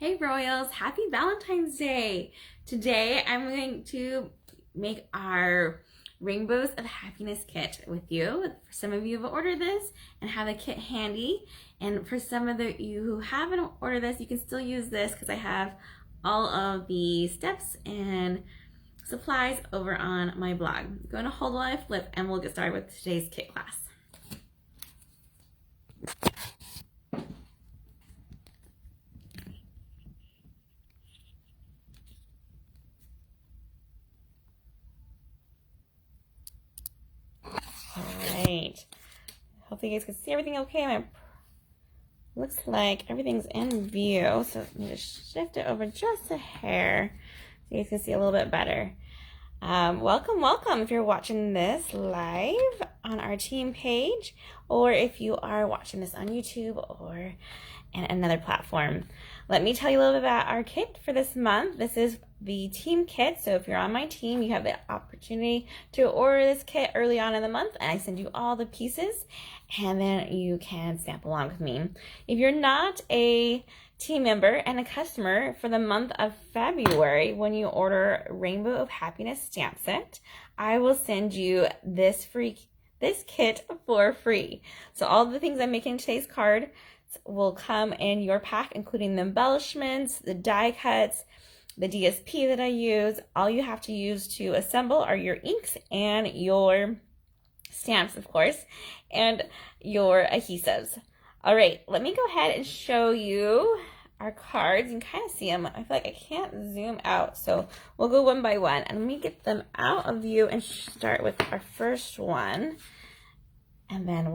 Hey Royals, happy Valentine's Day! Today I'm going to make our Rainbows of Happiness kit with you. For some of you have ordered this and have the kit handy, and for some of you who haven't ordered this, you can still use this because I have all of the steps and supplies over on my blog. I'm going to hold while I flip and we'll get started with today's kit class. Alright, hopefully you guys can see everything okay. Looks like everything's in view, so I need to shift it over just a hair so you guys can see a little bit better. Welcome if you're watching this live on our team page, or if you are watching this on YouTube or another platform. Let me tell you a little bit about our kit for this month. This is the team kit, so if you're on my team, you have the opportunity to order this kit early on in the month, and I send you all the pieces, and then you can stamp along with me. If you're not a team member and a customer for the month of February, when you order Rainbow of Happiness stamp set, I will send you this kit for free. So all the things I'm making in today's card will come in your pack, including the embellishments, the die cuts, the DSP that I use. All you have to use to assemble are your inks and your stamps, of course, and your adhesives. All right, let me go ahead and show you our cards. You can kind of see them. I feel like I can't zoom out, so we'll go one by one. And let me get them out of view and start with our first one, and then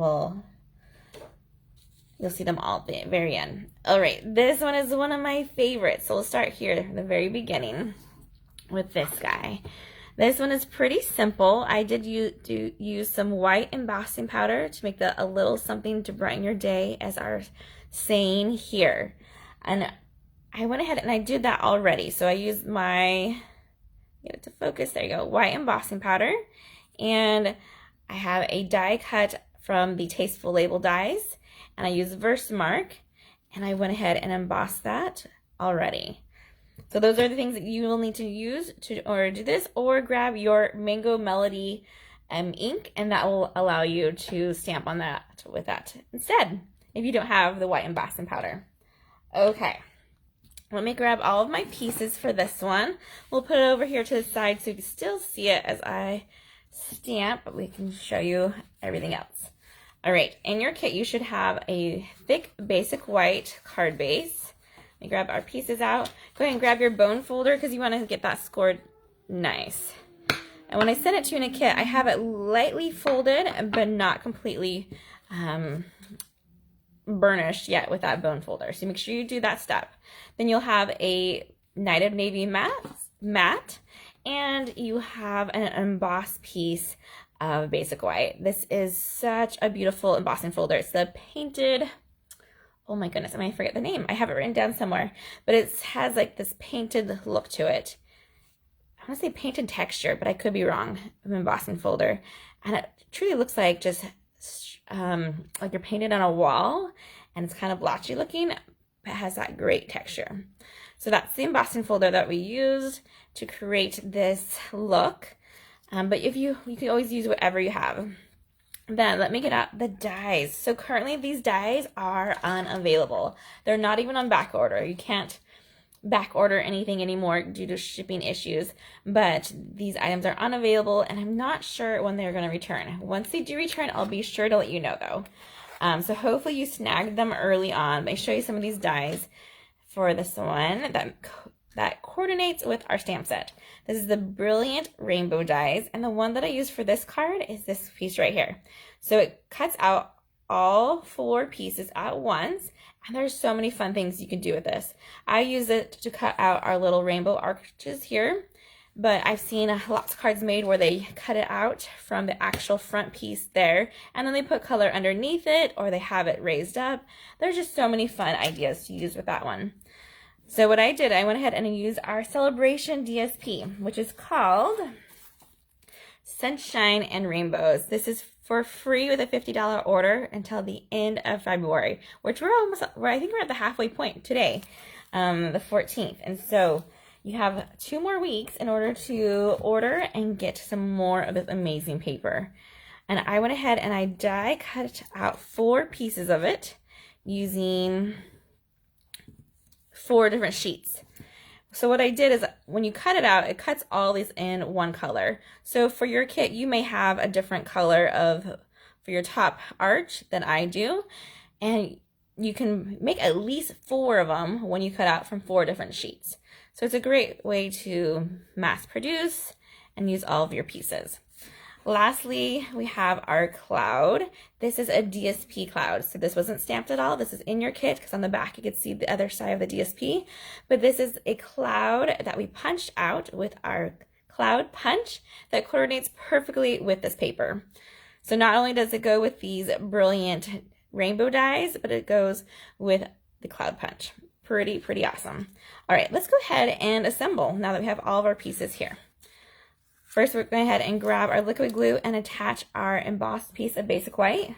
you'll see them all at the very end. All right, this one is one of my favorites. So we'll start here at the very beginning with this guy. This one is pretty simple. I did use some white embossing powder to make a little something to brighten your day, as our saying here. And I went ahead and I did that already. So I used my, get it to focus, there you go, white embossing powder. And I have a die cut from the Tasteful Label dies. And I used Versamark, and I went ahead and embossed that already. So those are the things that you will need to use to do this, or grab your Mango Melody ink, and that will allow you to stamp on that with that instead, if you don't have the white embossing powder. Okay, let me grab all of my pieces for this one. We'll put it over here to the side so you can still see it as I stamp, but we can show you everything else. All right, in your kit, you should have a thick basic white card base. Let me grab our pieces out. Go ahead and grab your bone folder because you want to get that scored nice. And when I send it to you in a kit, I have it lightly folded, but not completely burnished yet with that bone folder. So make sure you do that step. Then you'll have a Night of Navy mat, and you have an embossed piece of basic white. This is such a beautiful embossing folder. It's the painted, oh my goodness, I might forget the name. I have it written down somewhere, but it has like this painted look to it. I want to say painted texture, but I could be wrong. An embossing folder, and it truly looks like just like you're painted on a wall, and it's kind of blotchy looking, but it has that great texture. So that's the embossing folder that we used to create this look. But you can always use whatever you have. Then let me get out the dies. So currently these dies are unavailable. They're not even on back order. You can't back order anything anymore due to shipping issues, but these items are unavailable, and I'm not sure when they're going to return. Once they do return, I'll be sure to let you know though. So hopefully you snagged them early on. Let me show you some of these dies for this one that coordinates with our stamp set. This is the Brilliant Rainbow dies, and the one that I use for this card is this piece right here. So it cuts out all 4 pieces at once, and there's so many fun things you can do with this. I use it to cut out our little rainbow arches here, but I've seen lots of cards made where they cut it out from the actual front piece there, and then they put color underneath it, or they have it raised up. There's just so many fun ideas to use with that one. So what I did, I went ahead and used our Celebration DSP, which is called Sunshine and Rainbows. This is for free with a $50 order until the end of February, which I think we're at the halfway point today. the 14th. And so you have 2 more weeks in order to order and get some more of this amazing paper. And I went ahead and I die cut out 4 pieces of it using 4 different sheets. So what I did is when you cut it out, it cuts all these in one color. So for your kit, you may have a different color for your top arch than I do. And you can make at least 4 of them when you cut out from 4 different sheets. So it's a great way to mass produce and use all of your pieces. Lastly, we have our cloud. This is a DSP cloud. So this wasn't stamped at all. This is in your kit because on the back you could see the other side of the DSP. But this is a cloud that we punched out with our cloud punch that coordinates perfectly with this paper. So not only does it go with these brilliant rainbow dies, but it goes with the cloud punch. Pretty awesome. All right, let's go ahead and assemble now that we have all of our pieces here. First, we're going to go ahead and grab our liquid glue and attach our embossed piece of basic white.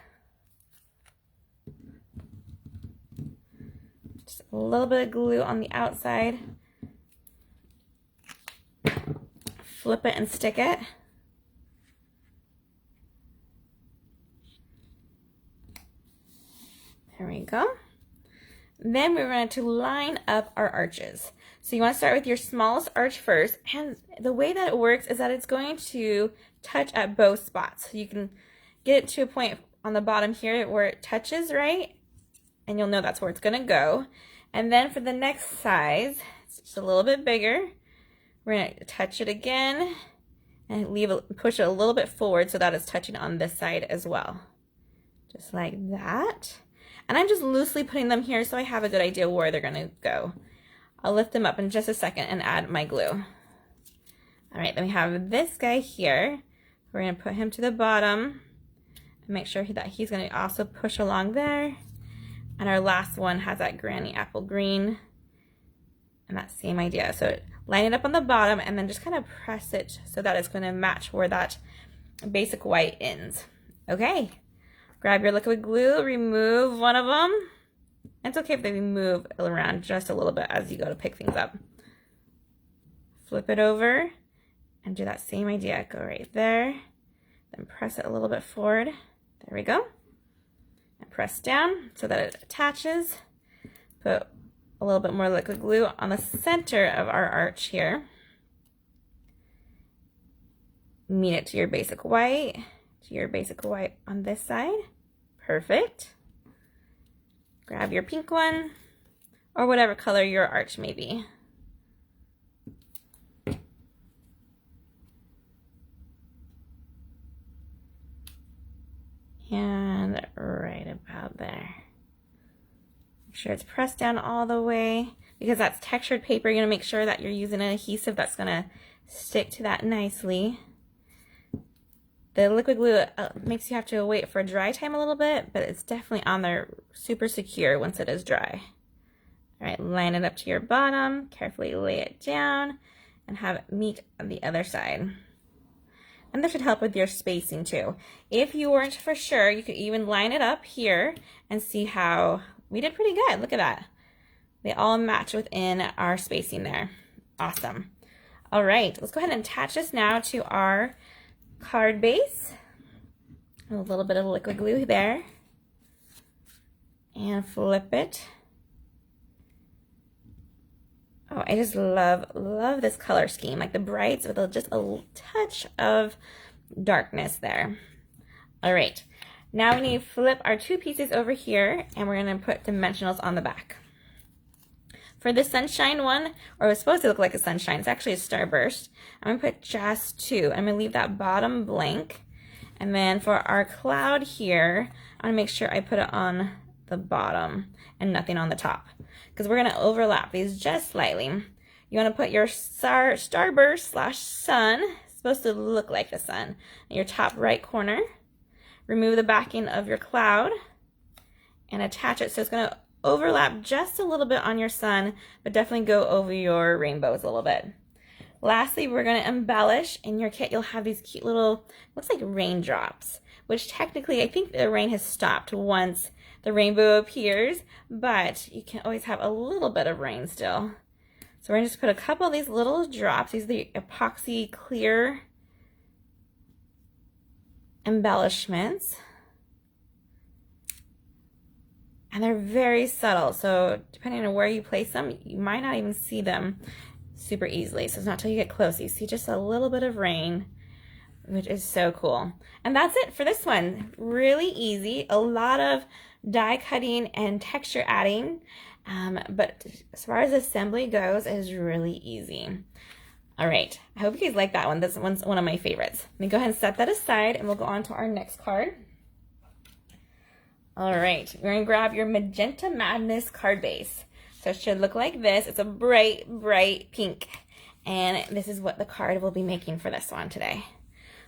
Just a little bit of glue on the outside. Flip it and stick it. There we go. Then we're going to line up our arches. So you want to start with your smallest arch first, and the way that it works is that it's going to touch at both spots. So you can get it to a point on the bottom here where it touches, right? And you'll know that's where it's going to go. And then for the next size, it's just a little bit bigger. We're going to touch it again and push it a little bit forward so that it's touching on this side as well. Just like that. And I'm just loosely putting them here so I have a good idea where they're going to go. I'll lift them up in just a second and add my glue. All right, then we have this guy here. We're going to put him to the bottom and make sure that he's going to also push along there. And our last one has that granny apple green and that same idea. So line it up on the bottom and then just kind of press it so that it's going to match where that basic white ends. Okay, grab your liquid glue, remove one of them. It's okay if they move around just a little bit as you go to pick things up. Flip it over and do that same idea. Go right there, then press it a little bit forward. There we go. And press down so that it attaches. Put a little bit more liquid glue on the center of our arch here. Meet it to your basic white, on this side. Perfect. Grab your pink one, or whatever color your arch may be. And right about there. Make sure it's pressed down all the way. Because that's textured paper, you're going to make sure that you're using an adhesive that's going to stick to that nicely. The liquid glue makes you have to wait for dry time a little bit, but it's definitely on there super secure once it is dry. All right, line it up to your bottom, carefully lay it down, and have it meet on the other side. And this should help with your spacing too. If you weren't for sure, you could even line it up here and see how we did pretty good. Look at that. They all match within our spacing there. Awesome. All right, let's go ahead and attach this now to our card base. A little bit of liquid glue there. And flip it. Oh, I just love this color scheme. Like the brights with just a touch of darkness there. All right, now we need to flip our 2 pieces over here and we're gonna put dimensionals on the back. For the sunshine one, or it was supposed to look like a sunshine, it's actually a starburst. I'm gonna put just 2. I'm gonna leave that bottom blank. And then for our cloud here, I'm gonna make sure I put it on the bottom and nothing on the top, because we're gonna overlap these just slightly. You wanna put your starburst / sun, it's supposed to look like the sun, in your top right corner. Remove the backing of your cloud and attach it so it's gonna overlap just a little bit on your sun, but definitely go over your rainbows a little bit. Lastly, we're going to embellish. In your kit, you'll have these cute little, looks like raindrops, which technically I think the rain has stopped once the rainbow appears, but you can always have a little bit of rain still. So we're gonna just put a couple of these little drops. These are the epoxy clear embellishments. And they're very subtle, so depending on where you place them, you might not even see them super easily. So it's not until you get close. You see just a little bit of rain, which is so cool. And that's it for this one. Really easy, a lot of die cutting and texture adding, but as far as assembly goes, it is really easy. All right, I hope you guys like that one. This one's one of my favorites. Let me go ahead and set that aside and we'll go on to our next card. All right, you're gonna grab your Magenta Madness card base. So it should look like this. It's a bright, bright pink. And this is what the card will be making for this one today.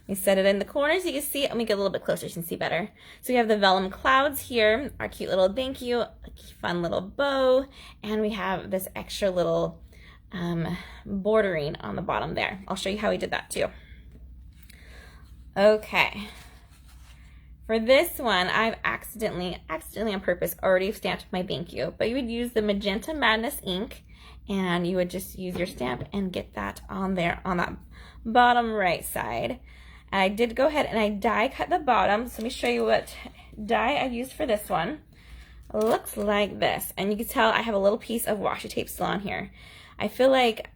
We set it in the corner so you can see it. Let me get a little bit closer so you can see better. So we have the Vellum Clouds here, our cute little thank you, a fun little bow, and we have this extra little bordering on the bottom there. I'll show you how we did that too. Okay. For this one, I've accidentally on purpose already stamped my thank you, but you would use the Magenta Madness ink and you would just use your stamp and get that on there on that bottom right side. And I did go ahead and I die cut the bottom. So let me show you what die I used for this one. It looks like this. And you can tell I have a little piece of washi tape still on here. I feel like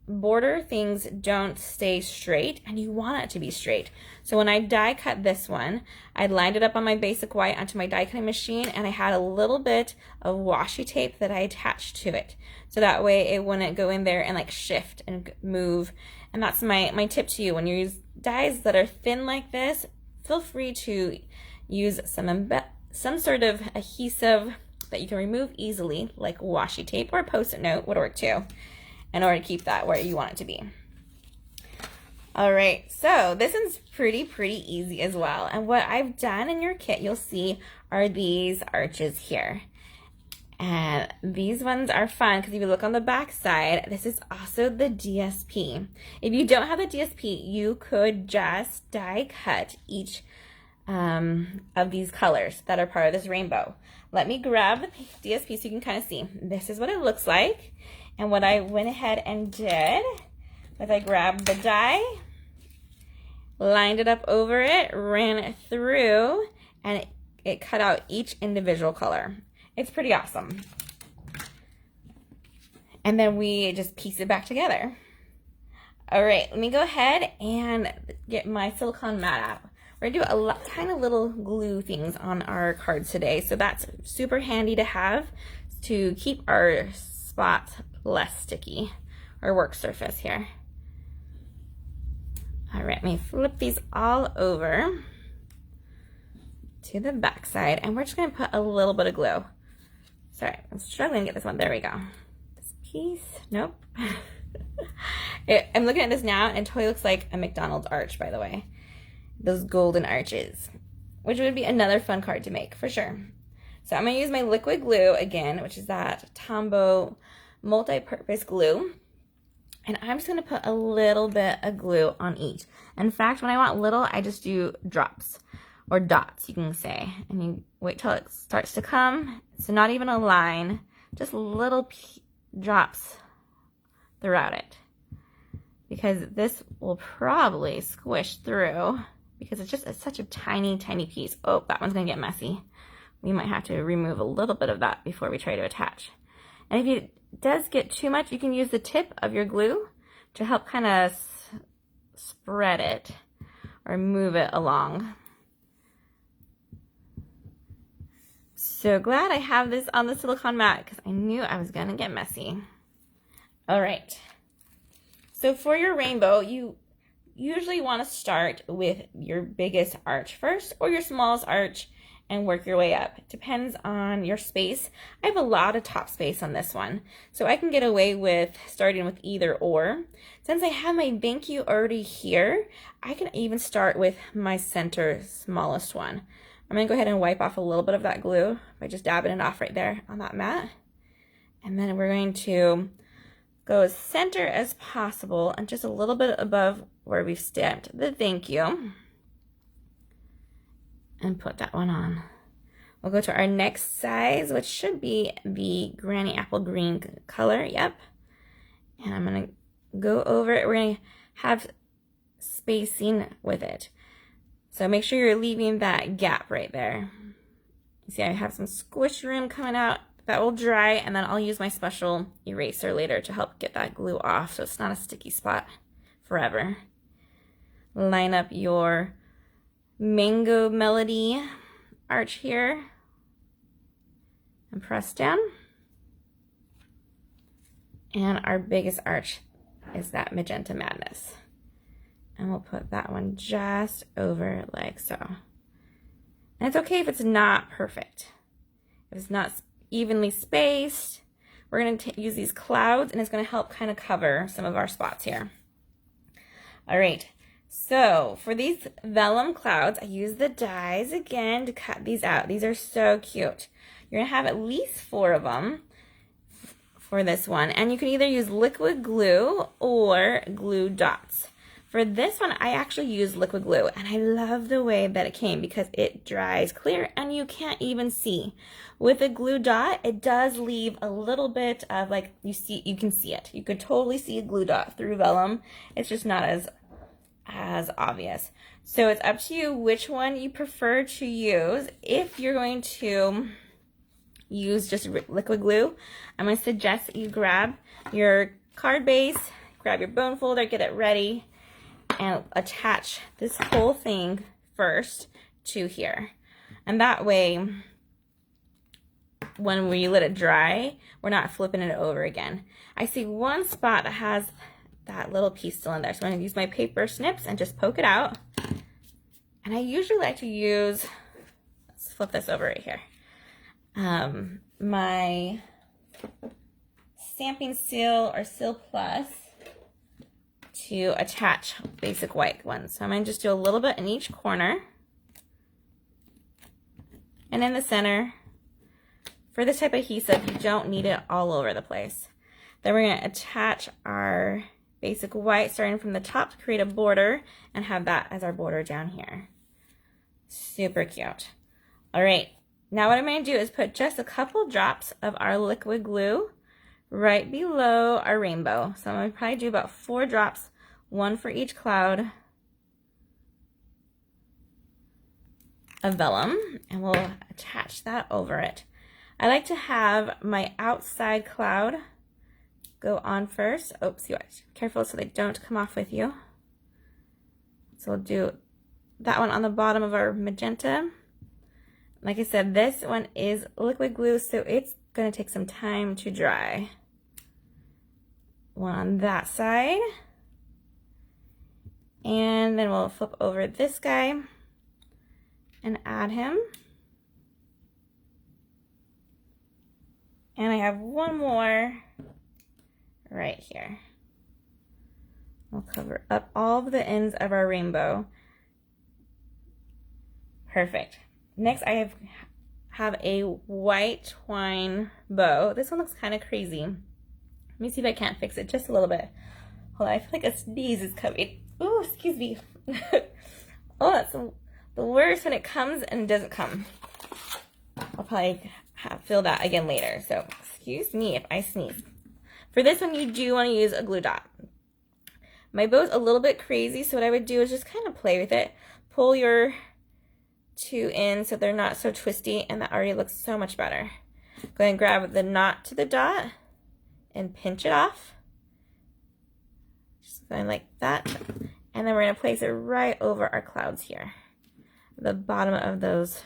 border things don't stay straight and you want it to be straight. So when I die cut this one, I lined it up on my basic white onto my die cutting machine and I had a little bit of washi tape that I attached to it. So that way it wouldn't go in there and like shift and move. And that's my tip to you. When you use dies that are thin like this, feel free to use some sort of adhesive that you can remove easily, like washi tape or a post-it note would work too, in order to keep that where you want it to be. All right, so this is pretty easy as well. And what I've done in your kit, you'll see, are these arches here. And these ones are fun because if you look on the back side, this is also the DSP. If you don't have the DSP, you could just die cut each of these colors that are part of this rainbow. Let me grab the DSP so you can kind of see. This is what it looks like. And what I went ahead and did was I grabbed the die, lined it up over it, ran it through, and it cut out each individual color. It's pretty awesome. And then we just piece it back together. All right, let me go ahead and get my silicone mat out. We're gonna do a lot, kind of little glue things on our cards today. So that's super handy to have to keep our spots less sticky, our work surface here. All right, let me flip these all over to the back side and we're just gonna put a little bit of glue. Sorry, I'm struggling to get this one. There we go. This piece, nope. I'm looking at this now and it totally looks like a McDonald's arch, by the way. Those golden arches, which would be another fun card to make for sure. So I'm gonna use my liquid glue again, which is that Tombow multi-purpose glue. And I'm just gonna put a little bit of glue on each. In fact, when I want little, I just do drops or dots, you can say. And you wait till it starts to come. So not even a line, just little drops throughout it. Because this will probably squish through because it's such a tiny piece. Oh, that one's gonna get messy. We might have to remove a little bit of that before we try to attach. And if it does get too much, you can use the tip of your glue to help kind of spread it or move it along. So glad I have this on the silicone mat because I knew I was gonna get messy. All right. So for your rainbow, you usually want to start with your biggest arch first or your smallest arch and work your way up. It depends on your space. I have a lot of top space on this one, so I can get away with starting with either or. Since I have my thank you already here, I can even start with my center smallest one. I'm gonna go ahead and wipe off a little bit of that glue by just dabbing it off right there on that mat. And then we're going to go as center as possible and just a little bit above where we've stamped the thank you and put that one on. We'll go to our next size, which should be the Granny Apple Green color. Yep. And I'm going to go over it. We're going to have spacing with it. So make sure you're leaving that gap right there. You see I have some squish room coming out. That will dry, and then I'll use my special eraser later to help get that glue off so it's not a sticky spot forever. Line up your Mango Melody arch here and press down. And our biggest arch is that Magenta Madness. And we'll put that one just over like so. And it's okay if it's not perfect. If it's not evenly spaced, we're going to use these clouds, and it's going to help kind of cover some of our spots here. All right, so for these Vellum Clouds, I use the dies again to cut these out. These are so cute. You're going to have at least 4 of them for this one, and you can either use liquid glue or glue dots. For this one, I actually use liquid glue, and I love the way that it came because it dries clear and you can't even see. With a glue dot, it does leave a little bit of like, you can see it. You could totally see a glue dot through vellum. It's just not as obvious. So it's up to you which one you prefer to use. If you're going to use just liquid glue, I'm going to suggest that you grab your card base, grab your bone folder, get it ready, and attach this whole thing first to here. And that way, when we let it dry, we're not flipping it over again. I see one spot that has that little piece still in there. So I'm going to use my paper snips and just poke it out. And I usually like to use, let's flip this over right here, my Stampin' Seal or Seal Plus to attach basic white ones. So I'm going to just do a little bit in each corner and in the center. For this type of adhesive, you don't need it all over the place. Then we're going to attach our basic white starting from the top to create a border and have that as our border down here. Super cute. All right, now what I'm going to do is put just a couple drops of our liquid glue right below our rainbow. So I'm going to probably do about 4 drops, 1 for each cloud of vellum, and we'll attach that over it. I like to have my outside cloud go on first. Oops, careful so they don't come off with you. So we'll do that one on the bottom of our magenta. Like I said, this one is liquid glue, so it's going to take some time to dry. One on that side. And then we'll flip over this guy and add him. And I have one more right here. We'll cover up all of the ends of our rainbow. Perfect. Next, I have a white twine bow. This one looks kind of crazy. Let me see if I can't fix it just a little bit. Hold on, I feel like a sneeze is coming. Ooh, excuse me. Oh, that's the worst when it comes and doesn't come. I'll probably feel that again later. So excuse me if I sneeze. For this one, you do want to use a glue dot. My bow's a little bit crazy, so what I would do is just kind of play with it. Pull your 2 in so they're not so twisty, and that already looks so much better. Go ahead and grab the knot to the dot and pinch it off. Just going like that. And then we're going to place it right over our clouds here. The bottom of those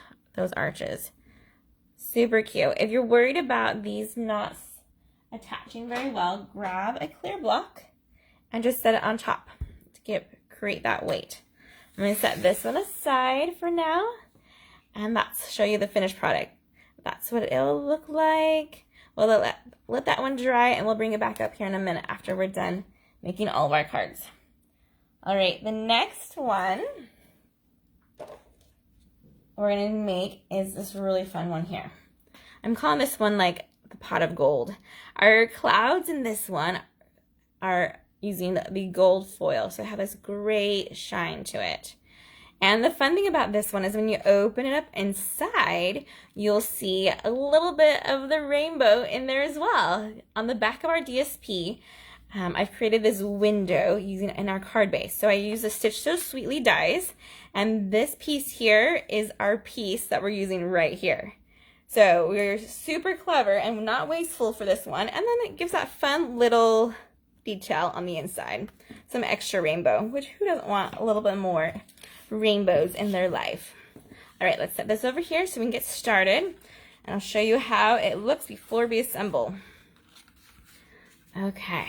arches. Super cute. If you're worried about these knots attaching very well, grab a clear block and just set it on top to create that weight. I'm going to set this one aside for now, and that's show you the finished product. That's what it'll look like. We'll let that one dry, and we'll bring it back up here in a minute after we're done making all of our cards. All right, the next one we're going to make is this really fun one here. I'm calling this one like the pot of gold. Our clouds in this one are using the gold foil, so I have this great shine to it. And the fun thing about this one is when you open it up inside, you'll see a little bit of the rainbow in there as well. On the back of our DSP, I've created this window using in our card base. So I use the Stitch So Sweetly dies, and this piece here is our piece that we're using right here. So we're super clever and not wasteful for this one, and then it gives that fun little detail on the inside. Some extra rainbow, which who doesn't want a little bit more rainbows in their life? All right, let's set this over here so we can get started, and I'll show you how it looks before we assemble. Okay,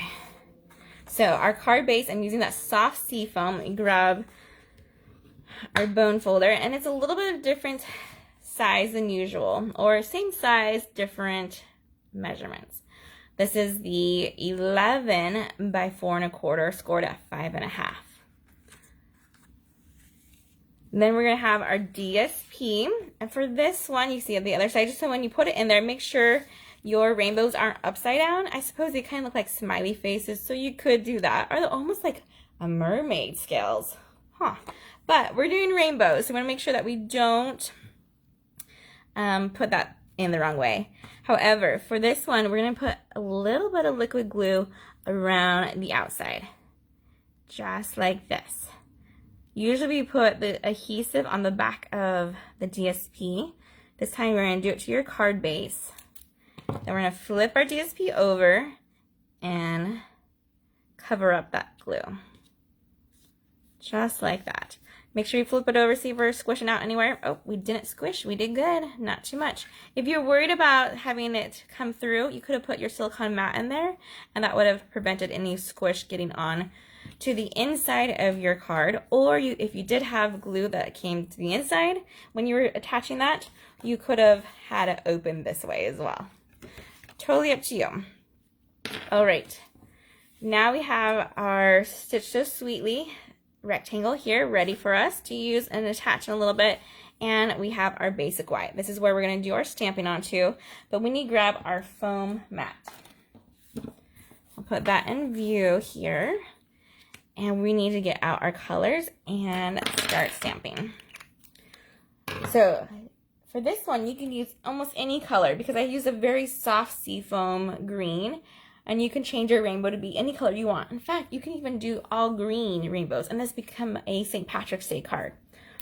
so our card base, I'm using that soft sea foam. Let me grab our bone folder, and it's a little bit of different size than usual, or same size, different measurements. This is the 11 by 4 1/4, scored at 5 1/2. Then we're gonna have our DSP, and for this one, you see on the other side, just so when you put it in there, make sure your rainbows aren't upside down. I suppose they kind of look like smiley faces, so you could do that, or they're almost like a mermaid scales, huh? But we're doing rainbows, so we wanna make sure that we don't put that in the wrong way. However, for this one, we're gonna put a little bit of liquid glue around the outside, just like this. Usually we put the adhesive on the back of the DSP. This time we're gonna do it to your card base. Then we're gonna flip our DSP over and cover up that glue, just like that. Make sure you flip it over, see if we're squishing out anywhere. Oh, we didn't squish, we did good, not too much. If you're worried about having it come through, you could have put your silicone mat in there, and that would have prevented any squish getting on to the inside of your card. Or if you did have glue that came to the inside, when you were attaching that, you could have had it open this way as well. Totally up to you. All right, now we have our Stitch So Sweetly rectangle here ready for us to use and attach in a little bit, and we have our basic white. This is where we're going to do our stamping onto, but we need to grab our foam mat. I'll put that in view here, and we need to get out our colors and start stamping. So for this one, you can use almost any color because I use a very soft seafoam green, and you can change your rainbow to be any color you want. In fact, you can even do all green rainbows, and this become a St. Patrick's Day card.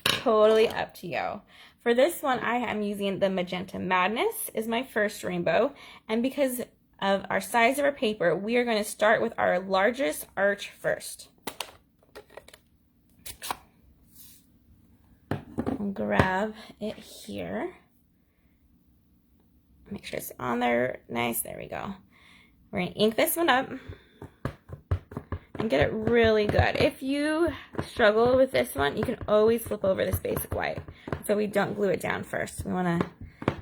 Totally up to you. For this one, I am using the Magenta Madness is my first rainbow, and because of our size of our paper, we are going to start with our largest arch first. I'll grab it here. Make sure it's on there. Nice, there we go. We're going to ink this one up and get it really good. If you struggle with this one, you can always flip over this basic white so we don't glue it down first. We want to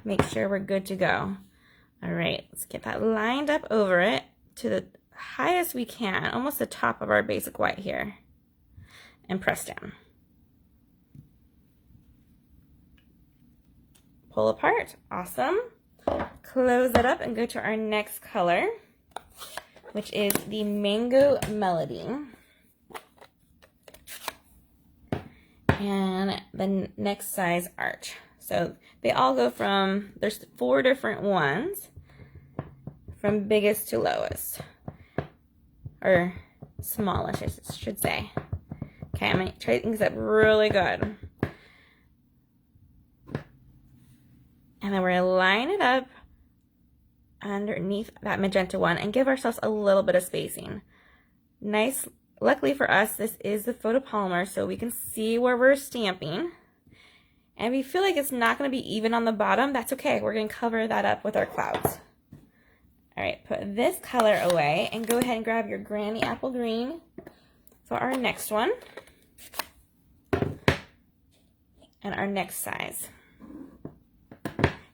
make sure we're good to go. All right, let's get that lined up over it to the highest we can, almost the top of our basic white here, and press down. Pull apart, awesome. Close it up and go to our next color, which is the Mango Melody. And the next size arch. So they all go from, there's 4 different ones, from biggest to lowest, or smallest, I should say. Okay, I'm gonna try things up really good. And then we're gonna line it up underneath that magenta one and give ourselves a little bit of spacing. Nice. Luckily for us, this is the photopolymer, so we can see where we're stamping. And if you feel like it's not going to be even on the bottom, that's okay. We're going to cover that up with our clouds. All right, put this color away and go ahead and grab your Granny Apple Green for our next one and our next size.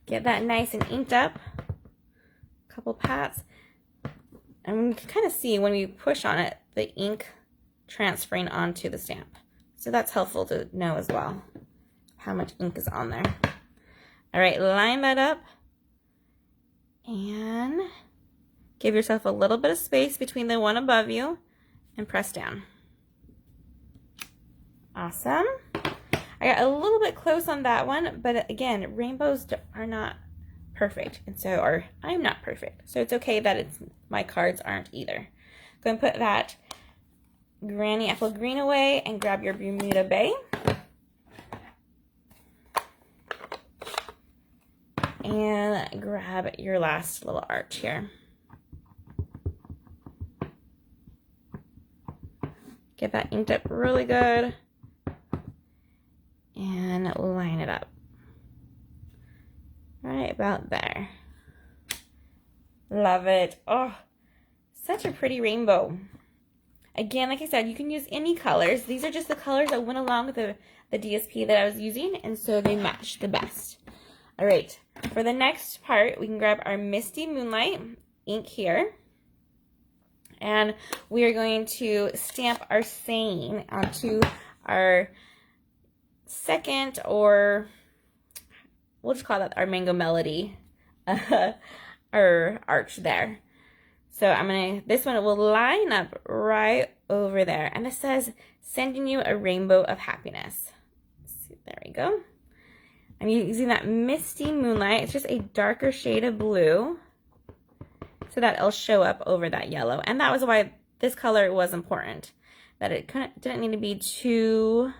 Get that nice and inked up. Couple pats, and we can kind of see when we push on it the ink transferring onto the stamp, so that's helpful to know as well how much ink is on there. All right, line that up and give yourself a little bit of space between the one above you and press down. Awesome. I got a little bit close on that one, but again, rainbows are not perfect, and so I'm not perfect. So it's okay that my cards aren't either. Go and put that Granny Apple Green away and grab your Bermuda Bay. And grab your last little arch here. Get that inked up really good. And line it up. Right about there. Love it. Oh, such a pretty rainbow. Again, like I said, you can use any colors. These are just the colors that went along with the DSP that I was using, and so they match the best. All right, for the next part, we can grab our Misty Moonlight ink here, and we are going to stamp our saying onto our second, or we'll just call that our Mango Melody, our arch there. So this one will line up right over there, and it says, sending you a rainbow of happiness. There we go. I'm using that Misty Moonlight. It's just a darker shade of blue, so that it'll show up over that yellow. And that was why this color was important, that it didn't need to be too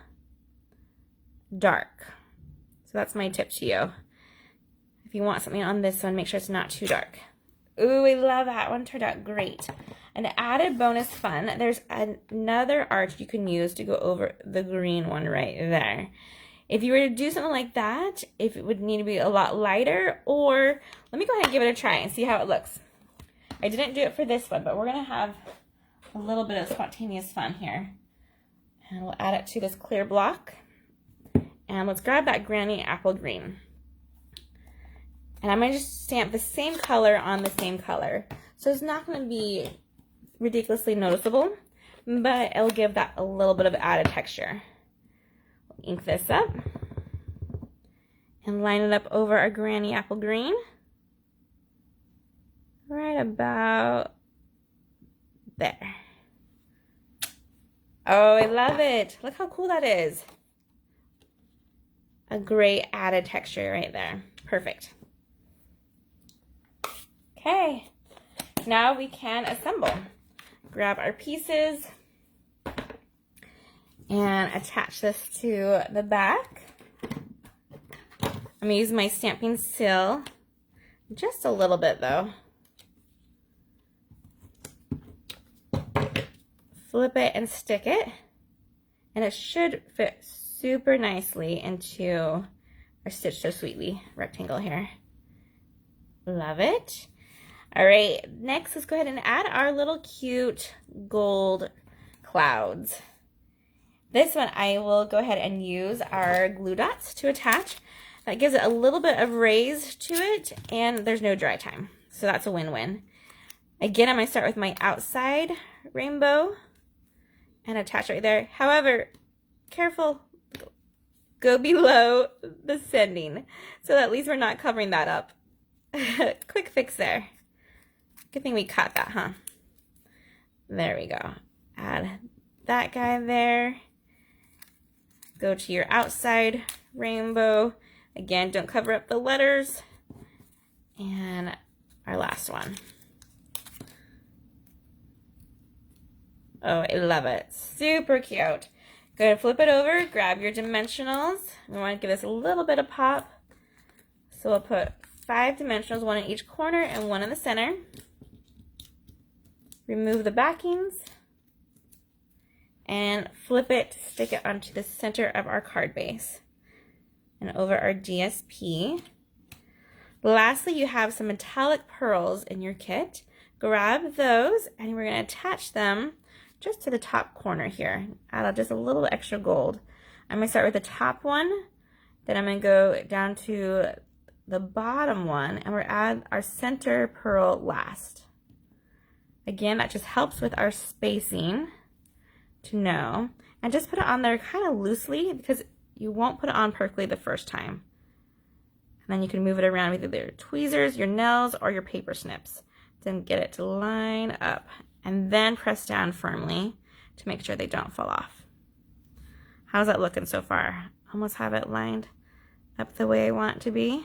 dark. So that's my tip to you. If you want something on this one, make sure it's not too dark. Ooh, I love that one. Turned out great. An added bonus fun, there's another arch you can use to go over the green one right there. If you were to do something like that, if it would need to be a lot lighter, or let me go ahead and give it a try and see how it looks. I didn't do it for this one, but we're going to have a little bit of spontaneous fun here. And we'll add it to this clear block. And let's grab that Granny Apple Green. And I'm going to just stamp the same color on the same color. So it's not going to be ridiculously noticeable, but it'll give that a little bit of added texture. Ink this up and line it up over our Granny Apple Green. Right about there. Oh, I love it. Look how cool that is. A great added texture right there. Perfect. Okay, now we can assemble. Grab our pieces and attach this to the back. I'm going to use my stamping seal, just a little bit though. Flip it and stick it, and it should fit super nicely into our Stitch So Sweetly rectangle here. Love it. All right, next let's go ahead and add our little cute gold clouds. This one I will go ahead and use our glue dots to attach. That gives it a little bit of raise to it, and there's no dry time. So that's a win-win. Again, I'm going to start with my outside rainbow and attach right there. However, careful, go below the sending, so that at least we're not covering that up. Quick fix there. Good thing we caught that, huh? There we go. Add that guy there. Go to your outside rainbow. Again, don't cover up the letters. And our last one. Oh, I love it. Super cute. Go ahead and flip it over. Grab your dimensionals. We want to give this a little bit of pop. So we'll put 5 dimensionals, one in each corner and one in the center. Remove the backings. And flip it to stick it onto the center of our card base and over our DSP. Lastly, you have some metallic pearls in your kit. Grab those, and we're going to attach them just to the top corner here. Add just a little extra gold. I'm going to start with the top one, then I'm going to go down to the bottom one, and we're add our center pearl last. Again, that just helps with our spacing to know, and just put it on there kind of loosely because you won't put it on perfectly the first time. And then you can move it around with either your tweezers, your nails, or your paper snips. Then get it to line up, and then press down firmly to make sure they don't fall off. How's that looking so far? almost have it lined up the way I want it to be.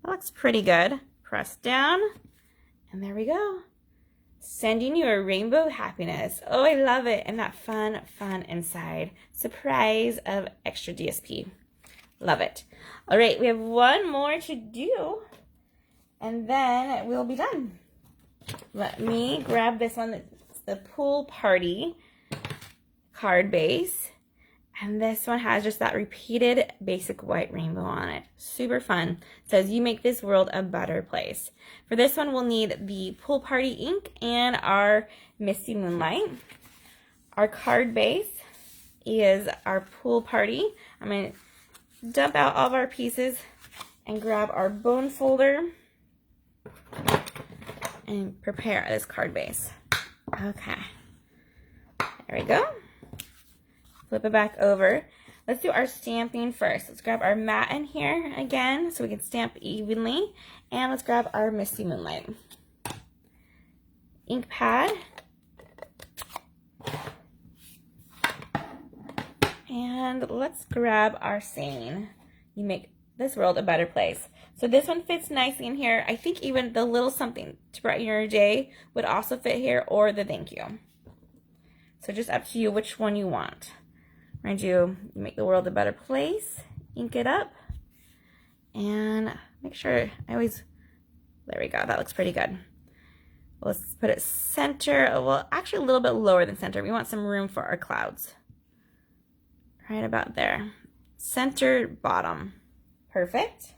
That looks pretty good. Press down, and there we go. Sending you a rainbow happiness. Oh, I love it. And that fun inside. Surprise of extra DSP. Love it. All right, we have one more to do, and then we'll be done. Let me grab this one. That's the Pool Party card base. And this one has just that repeated basic white rainbow on it. Super fun. It says, you make this world a better place. For this one, we'll need the Pool Party ink and our Misty Moonlight. Our card base is our Pool Party. I'm going to dump out all of our pieces and grab our bone folder and prepare this card base. Okay. There we go. Flip it back over. Let's do our stamping first. Let's grab our mat in here again so we can stamp evenly. And let's grab our Misty Moonlight. Ink pad. And let's grab our saying. You make this world a better place. So this one fits nicely in here. I think even the little something to brighten your day would also fit here, or the thank you. So just up to you which one you want. Mind you, you make the world a better place. Ink it up. And make sure, there we go, that looks pretty good. Let's put it center, well, actually a little bit lower than center. We want some room for our clouds. Right about there. Center bottom. Perfect.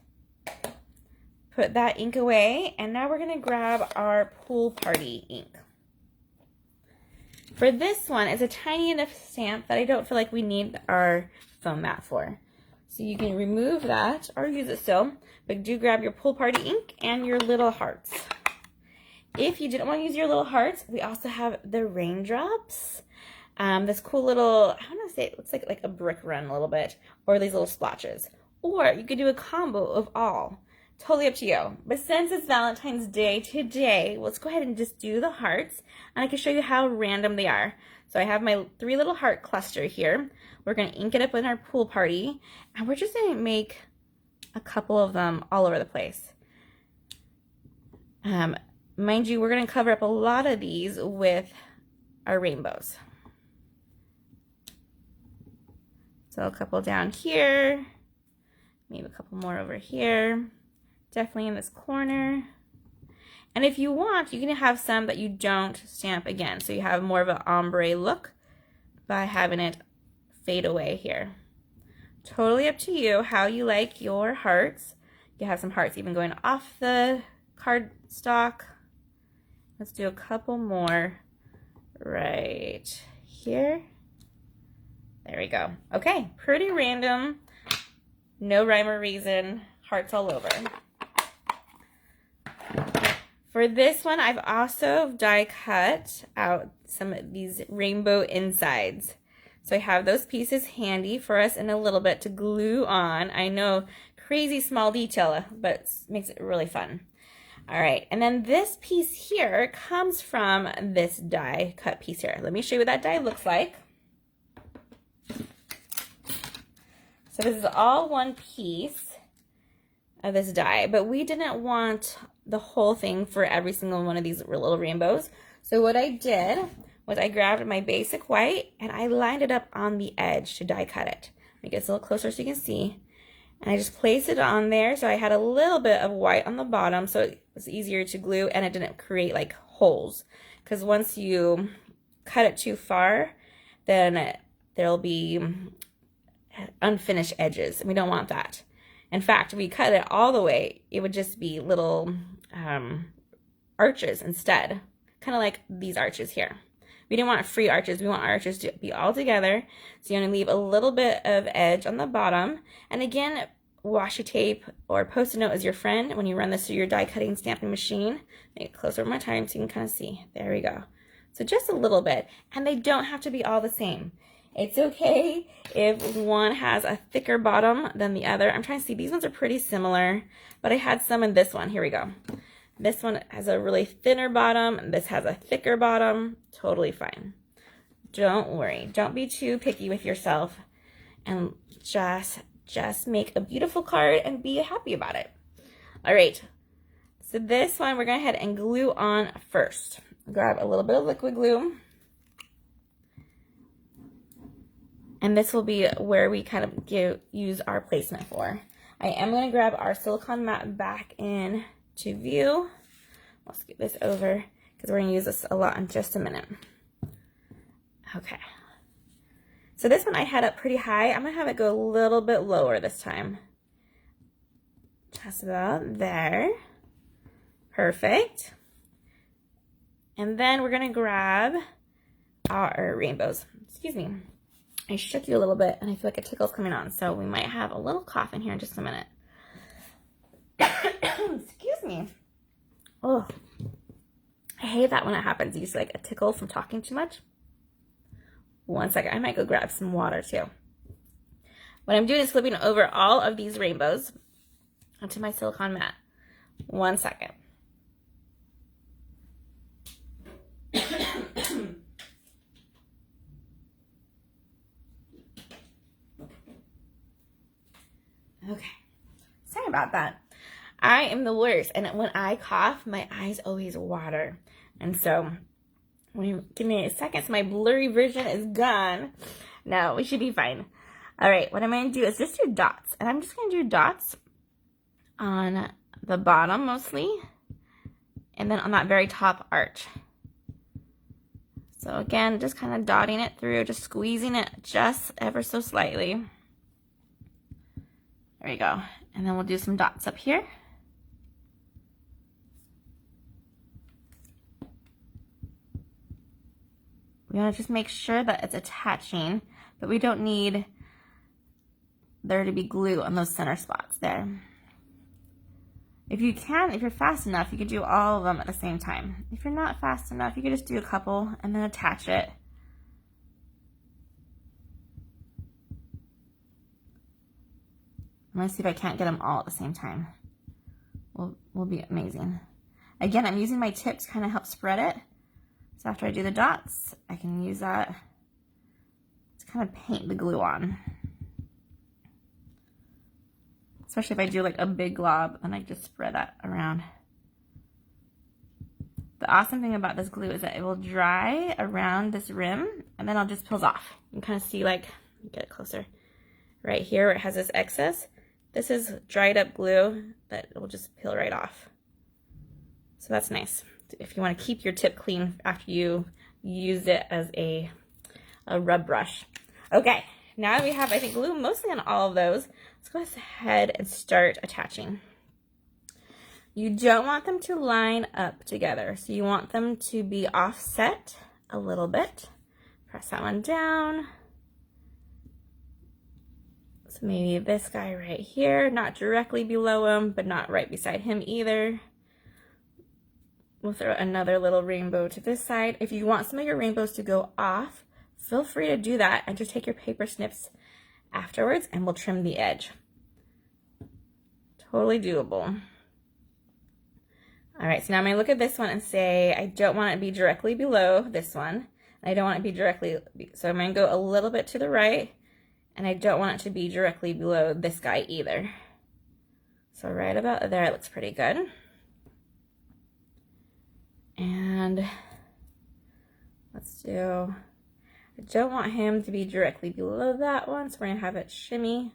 Put that ink away, and now we're gonna grab our Pool Party ink. For this one, it's a tiny enough stamp that I don't feel like we need our foam mat for. So you can remove that or use it still, but do grab your Pool Party ink and your little hearts. If you didn't want to use your little hearts, we also have the raindrops. This cool little, I want to say it looks like a brick run a little bit, or these little splotches. Or you could do a combo of all. Totally up to you. But since it's Valentine's Day today, let's go ahead and just do the hearts. And I can show you how random they are. So I have my 3 little heart cluster here. We're going to ink it up in our Pool Party. And we're just going to make a couple of them all over the place. Mind you, we're going to cover up a lot of these with our rainbows. So a couple down here. Maybe a couple more over here. Definitely in this corner. And if you want, you can have some that you don't stamp again. So you have more of an ombre look by having it fade away here. Totally up to you how you like your hearts. You have some hearts even going off the cardstock. Let's do a couple more right here. There we go. Okay, pretty random. No rhyme or reason. Hearts all over. For this one, I've also die cut out some of these rainbow insides. So I have those pieces handy for us in a little bit to glue on. I know, crazy small detail, but it makes it really fun. All right, and then this piece here comes from this die cut piece here. Let me show you what that die looks like. So this is all one piece of this die, but we didn't want the whole thing for every single one of these little rainbows. So what I did was I grabbed my basic white and I lined it up on the edge to die cut it. Make it a little closer so you can see. And I just placed it on there so I had a little bit of white on the bottom so it was easier to glue and it didn't create like holes. Because once you cut it too far, then there'll be unfinished edges, and we don't want that. In fact, if we cut it all the way, it would just be little arches instead, kind of like these arches here. We didn't want free arches, we want arches to be all together. So you're going to leave a little bit of edge on the bottom, and again, washi tape or Post-it note is your friend when you run this through your die cutting stamping machine. Make it closer one more time so you can kind of see. There we go. So just a little bit, and they don't have to be all the same. It's okay if one has a thicker bottom than the other. I'm trying to see, these ones are pretty similar, but I had some in this one. Here we go. This one has a really thinner bottom. This has a thicker bottom. Totally fine. Don't worry. Don't be too picky with yourself. and just make a beautiful card and be happy about it. All right, so this one we're going to go ahead and glue on first. Grab a little bit of liquid glue. And this will be where we kind of use our placement for. I am going to grab our silicone mat back in to view. I'll scoot this over because we're going to use this a lot in just a minute. Okay. So this one I had up pretty high. I'm going to have it go a little bit lower this time. Just about there. Perfect. And then we're going to grab our rainbows. Excuse me. I shook you a little bit and I feel like a tickle's coming on. So we might have a little cough in here in just a minute. Excuse me. Oh, I hate that when it happens. You just like a tickle from talking too much. One second. I might go grab some water too. What I'm doing is flipping over all of these rainbows onto my silicone mat. 1 second. Okay, sorry about that. I am the worst, and when I cough, my eyes always water. And so, when you give me a second, so my blurry vision is gone. No, we should be fine. All right, what I'm going to do is just do dots, and I'm just going to do dots on the bottom mostly, and then on that very top arch. So again, just kind of dotting it through, just squeezing it just ever so slightly. There we go. And then we'll do some dots up here. We want to just make sure that it's attaching, but we don't need there to be glue on those center spots there. If you can, if you're fast enough, you could do all of them at the same time. If you're not fast enough, you could just do a couple and then attach it. I'm going to see if I can't get them all at the same time. Will be amazing. Again, I'm using my tip to kind of help spread it. So after I do the dots, I can use that to kind of paint the glue on. Especially if I do like a big glob and I just spread that around. The awesome thing about this glue is that it will dry around this rim and then it just peels off. You can kind of see, like, get it closer. Right here where it has this excess. This is dried up glue that will just peel right off. So that's nice. If you want to keep your tip clean after you use it as a rub brush. Okay, now we have, I think, glue mostly on all of those. Let's go ahead and start attaching. You don't want them to line up together. So you want them to be offset a little bit. Press that one down. So maybe this guy right here, not directly below him, but not right beside him either. We'll throw another little rainbow to this side. If you want some of your rainbows to go off, feel free to do that and just take your paper snips afterwards and we'll trim the edge. Totally doable. All right, so now I'm gonna look at this one and say, I don't want it to be directly below this one. I don't want it to be directly, so I'm gonna go a little bit to the right, and I don't want it to be directly below this guy either. So right about there, it looks pretty good. And let's do, I don't want him to be directly below that one, so we're gonna have it shimmy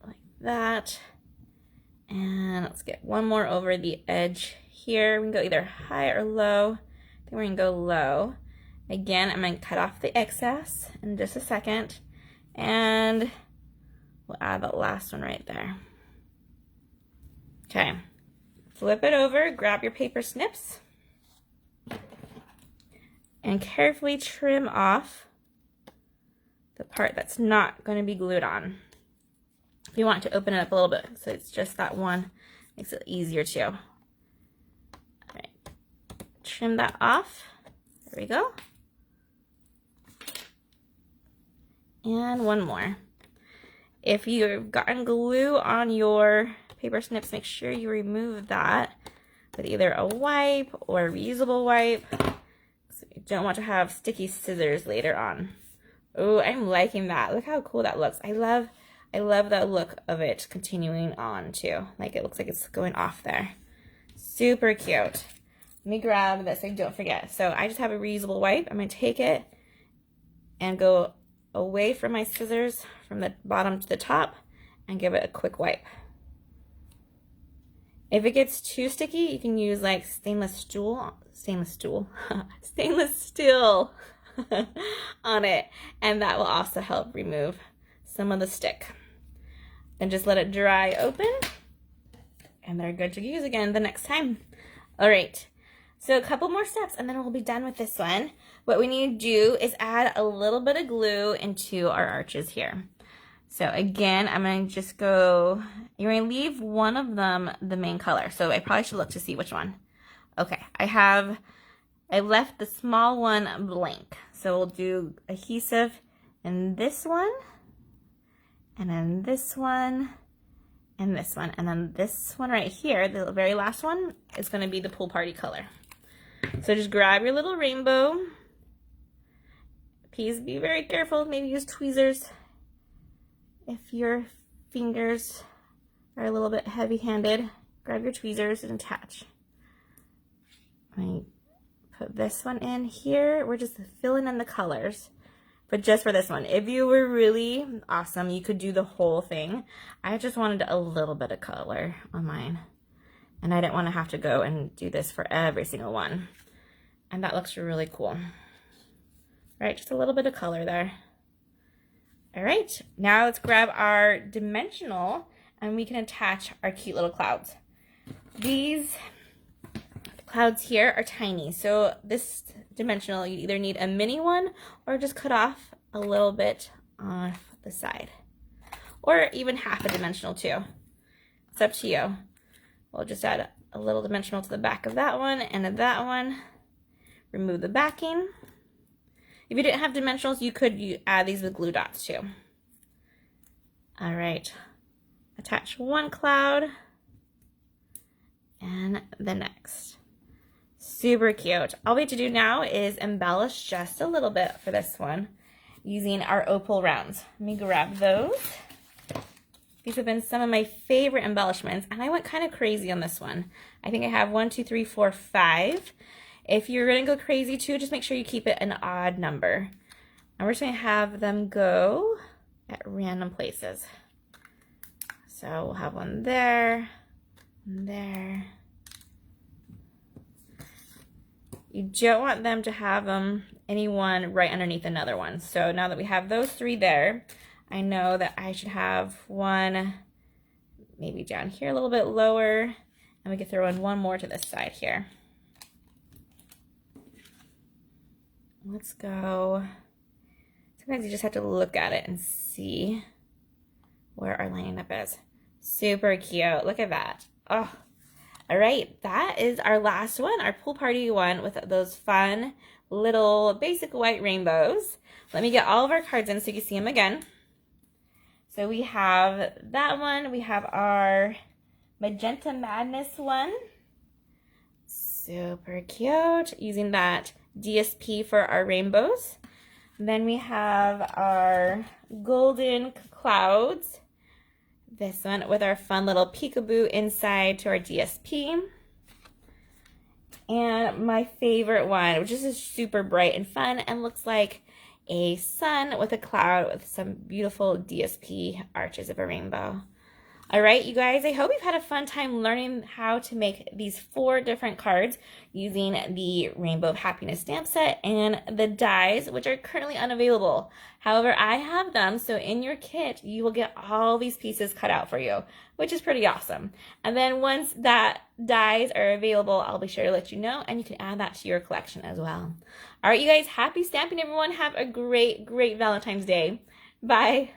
like that. And let's get one more over the edge here. We can go either high or low. I think we're gonna go low. Again, I'm gonna cut off the excess in just a second. And we'll add that last one right there. Okay, flip it over, grab your paper snips, and carefully trim off the part that's not gonna be glued on. If you want to open it up a little bit, so it's just that one, makes it easier too. All right, trim that off. There we go. And one more. If you've gotten glue on your paper snips, make sure you remove that with either a wipe or a reusable wipe. So you don't want to have sticky scissors later on. Oh, I'm liking that. Look how cool that looks. I love the look of it continuing on too. Like it looks like it's going off there. Super cute. Let me grab this so don't forget. So I just have a reusable wipe. I'm going to take it and go away from my scissors from the bottom to the top and give it a quick wipe. If it gets too sticky, you can use like stainless steel on it, and that will also help remove some of the stick. Then just let it dry open, and they're good to use again the next time. All right, so a couple more steps, and then we'll be done with this one. What we need to do is add a little bit of glue into our arches here. So again, I'm going to just go, you're going to leave one of them the main color. So I probably should look to see which one. Okay, I left the small one blank. So we'll do adhesive in this one, and then this one, and this one. And then this one right here, the very last one, is going to be the pool party color. So just grab your little rainbow. Please be very careful, maybe use tweezers if your fingers are a little bit heavy-handed. Grab your tweezers and attach. Let me put this one in here. We're just filling in the colors, but just for this one. If you were really awesome, you could do the whole thing. I just wanted a little bit of color on mine, and I didn't want to have to go and do this for every single one. And that looks really cool. Right, just a little bit of color there. All right, now let's grab our dimensional and we can attach our cute little clouds. These clouds here are tiny, so this dimensional, you either need a mini one or just cut off a little bit off the side, or even half a dimensional too. It's up to you. We'll just add a little dimensional to the back of that one and of that one. Remove the backing. If you didn't have dimensionals, you could add these with glue dots too. All right, attach one cloud and the next. Super cute. All we have to do now is embellish just a little bit for this one using our opal rounds. Let me grab those. These have been some of my favorite embellishments, and I went kind of crazy on this one. I think I have 1, 2, 3, 4, 5. If you're going to go crazy too, just make sure you keep it an odd number. And we're just going to have them go at random places. So we'll have one there, and there. You don't want them to have any one right underneath another one. So now that we have those 3 there, I know that I should have one maybe down here a little bit lower, and we can throw in one more to this side here. Let's go. Sometimes you just have to look at it and see where our lining up is. Super cute. Look at that. Oh, all right. That is our last one, our pool party one with those fun little basic white rainbows. Let me get all of our cards in so you can see them again. So we have that one. We have our Magenta Madness one. Super cute. Using that DSP for our rainbows. Then we have our golden clouds. This one with our fun little peekaboo inside to our DSP. And my favorite one, which is super bright and fun and looks like a sun with a cloud with some beautiful DSP arches of a rainbow. All right, you guys, I hope you've had a fun time learning how to make these 4 different cards using the Rainbow of Happiness stamp set and the dies, which are currently unavailable. However, I have them, so in your kit, you will get all these pieces cut out for you, which is pretty awesome. And then once that dies are available, I'll be sure to let you know, and you can add that to your collection as well. All right, you guys, happy stamping, everyone. Have a great, great Valentine's Day. Bye.